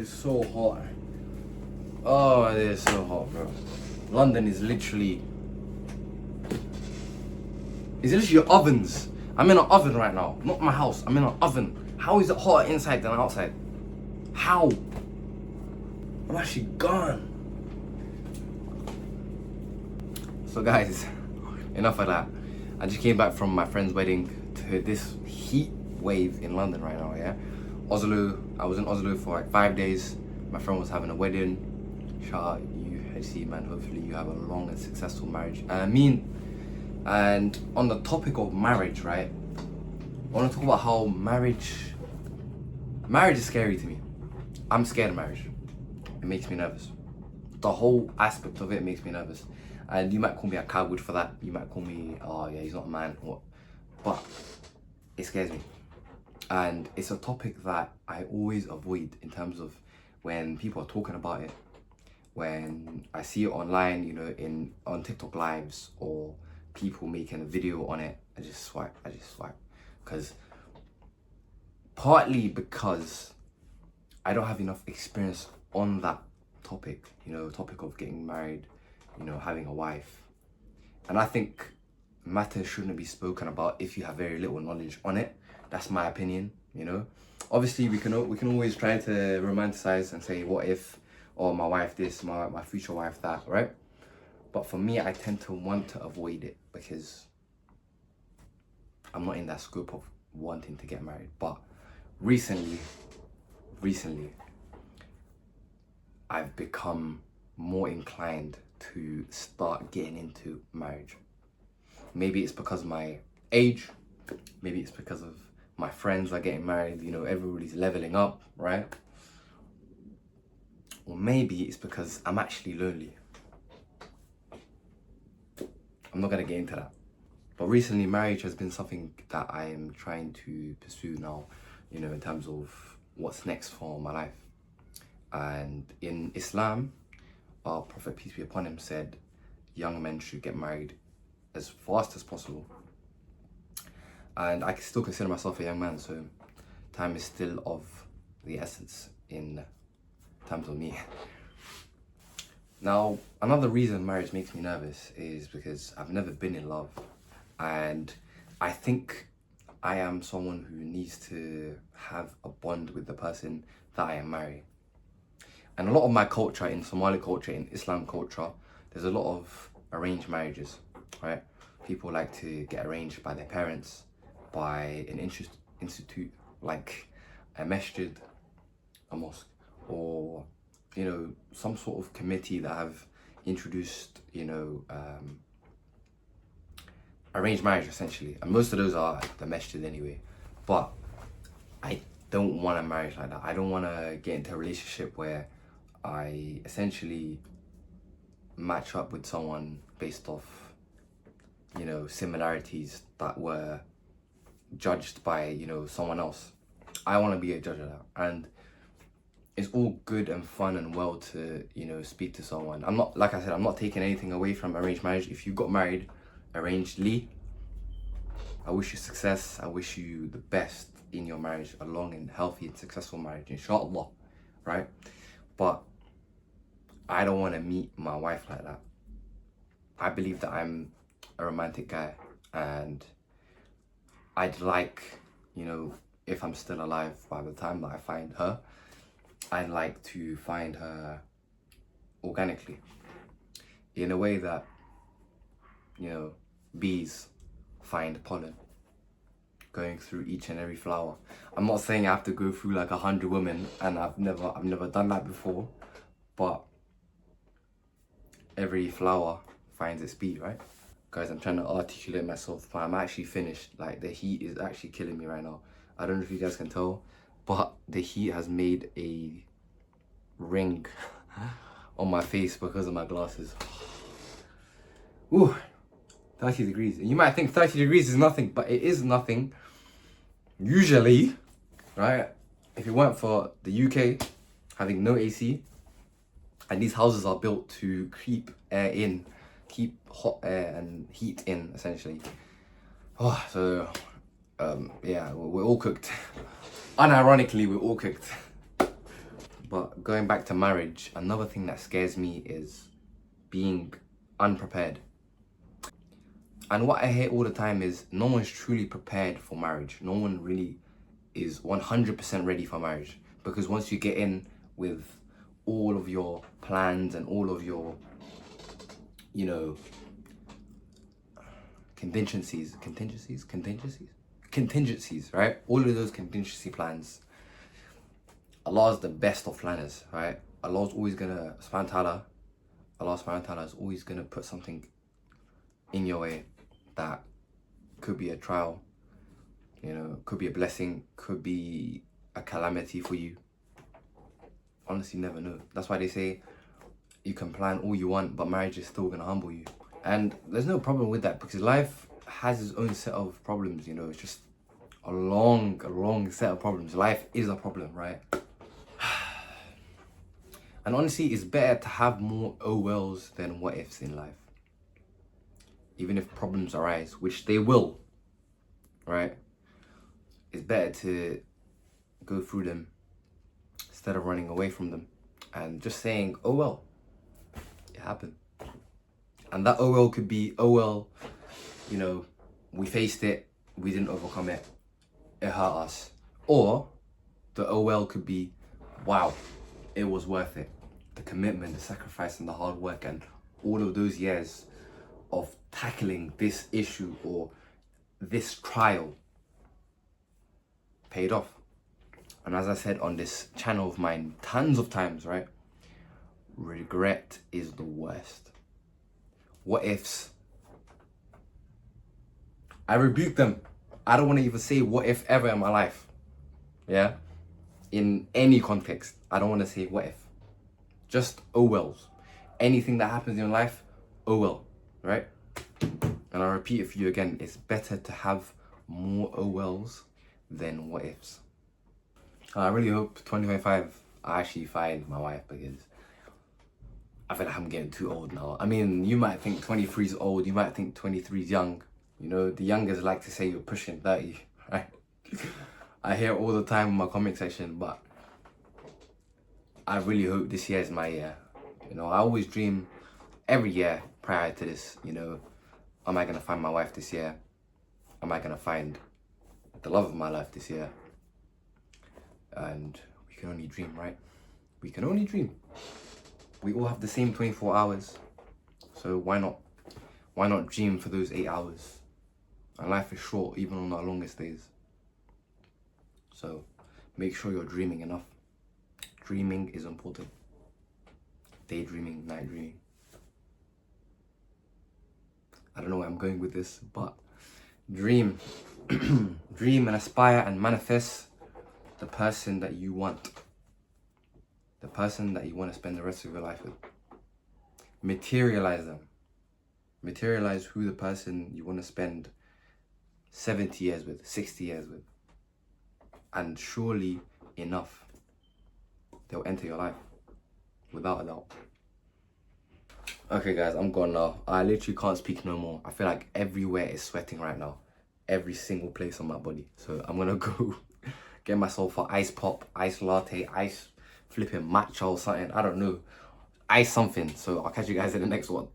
is so hot. Oh, it is so hot, bro. London is literally... It's literally ovens. I'm in an oven right now. Not my house. I'm in an oven. How is it hotter inside than outside? How? I'm actually gone. So guys, enough of that. I just came back from my friend's wedding to this heat wave in London right now, yeah? Oslo, I was in Oslo for like 5 days. My friend was having a wedding. Shout out you, HC man, hopefully you have a long and successful marriage. And on the topic of marriage, right? I want to talk about how marriage is scary to me. I'm scared of marriage. It makes me nervous. The whole aspect of it makes me nervous. And you might call me a coward for that. You might call me, oh yeah, he's not a man. What? But it scares me. And it's a topic that I always avoid in terms of when people are talking about it. When I see it online, you know, on TikTok lives or people making a video on it, I just swipe. Partly because I don't have enough experience on that topic, you know, topic of getting married, you know, having a wife. And I think matters shouldn't be spoken about if you have very little knowledge on it. That's my opinion, you know. Obviously, we can always try to romanticize and say, what if, or my wife this, my future wife that, right? But for me, I tend to want to avoid it because I'm not in that scope of wanting to get married. But recently, I've become more inclined to start getting into marriage. Maybe it's because of my age, maybe it's because of my friends are getting married, you know, everybody's leveling up, right? Or maybe it's because I'm actually lonely. I'm not gonna get into that. But recently, marriage has been something that I am trying to pursue now, you know, in terms of what's next for my life. And in Islam, our Prophet, peace be upon him, said young men should get married as fast as possible. And I still consider myself a young man, so time is still of the essence in terms of me. Now, another reason marriage makes me nervous is because I've never been in love. And I think I am someone who needs to have a bond with the person that I am marrying. And a lot of my culture, in Somali culture, in Islam culture, there's a lot of arranged marriages, right? People like to get arranged by their parents, by an institute like a masjid, a mosque, or, you know, some sort of committee that have introduced, you know, arranged marriage essentially. And most of those are the masjid anyway. But I don't want a marriage like that. I don't want to get into a relationship where I essentially match up with someone based off, you know, similarities that were judged by, you know, someone else. I want to be a judge of that. And it's all good and fun and well to, you know, speak to someone. I'm not, like I said, I'm not taking anything away from arranged marriage. If you got married arrangedly, I wish you success. I wish you the best in your marriage, a long and healthy and successful marriage, inshallah, right? But I don't want to meet my wife like that. I believe that I'm a romantic guy, and I'd like, you know, if I'm still alive by the time that I find her, I'd like to find her organically, in a way that, you know, bees find pollen, going through each and every flower. I'm not saying I have to go through like 100 women, and I've never done that before, but every flower finds its bee, right? Guys, I'm trying to articulate myself, but I'm actually finished. Like, the heat is actually killing me right now. I don't know if you guys can tell, but the heat has made a ring on my face because of my glasses. Ooh, 30 degrees. And you might think 30 degrees is nothing, but it is nothing. Usually, right? If it weren't for the UK having no AC, and these houses are built to keep air in, keep hot air and heat in, essentially. Oh, so yeah, we're all cooked. Unironically, we're all cooked. But going back to marriage, another thing that scares me is being unprepared. And what I hear all the time is no one's truly prepared for marriage. No one really is 100% ready for marriage. Because once you get in with all of your plans and all of your, you know, contingencies, right? All of those contingency plans. Allah is the best of planners, right? Allah subhanahu wa ta'ala is always gonna put something in your way that could be a trial, you know, could be a blessing, could be a calamity for you. Honestly, never know. That's why they say you can plan all you want, but marriage is still gonna humble you. And there's no problem with that, because life has its own set of problems, you know. It's just a long set of problems. Life is a problem, right? And honestly, it's better to have more oh wells than what ifs in life. Even if problems arise, which they will, right? It's better to go through them instead of running away from them and just saying, oh well, it happened. And that oh well could be, oh well, you know, we faced it, we didn't overcome it, it hurt us. Or the oh well could be, wow, it was worth it. The commitment, the sacrifice, and the hard work, and all of those years of tackling this issue or this trial paid off. And as I said on this channel of mine tons of times, right? Regret is the worst. What ifs? I rebuke them. I don't want to even say what if ever in my life. Yeah? In any context, I don't want to say what if. Just oh wells. Anything that happens in your life, oh well, right? And I'll repeat it for you again, it's better to have more oh wells than what ifs. I really hope 2025 I actually find my wife, because I feel like I'm getting too old now. I mean, you might think 23 is old, you might think 23 is young. You know, the youngers like to say you're pushing 30, right? I hear it all the time in my comment section, but I really hope this year is my year. You know, I always dream every year prior to this, you know, am I going to find my wife this year? Am I going to find the love of my life this year? And we can only dream, right? We can only dream. We all have the same 24 hours. So why not? Why not dream for those 8 hours? And life is short, even on our longest days. So make sure you're dreaming enough. Dreaming is important. Daydreaming, night dreaming. I don't know where I'm going with this, but dream. Dream and aspire and manifest the person that you want. The person that you want to spend the rest of your life with. Materialize them. Materialize who the person you want to spend 70 years with, 60 years with. And surely enough, they'll enter your life. Without a doubt. Okay guys, I'm gone now. I literally can't speak no more. I feel like everywhere is sweating right now. Every single place on my body. So I'm gonna go get myself an ice pop, ice latte, ice flipping matcha or something. I don't know. Ice something. So I'll catch you guys in the next one.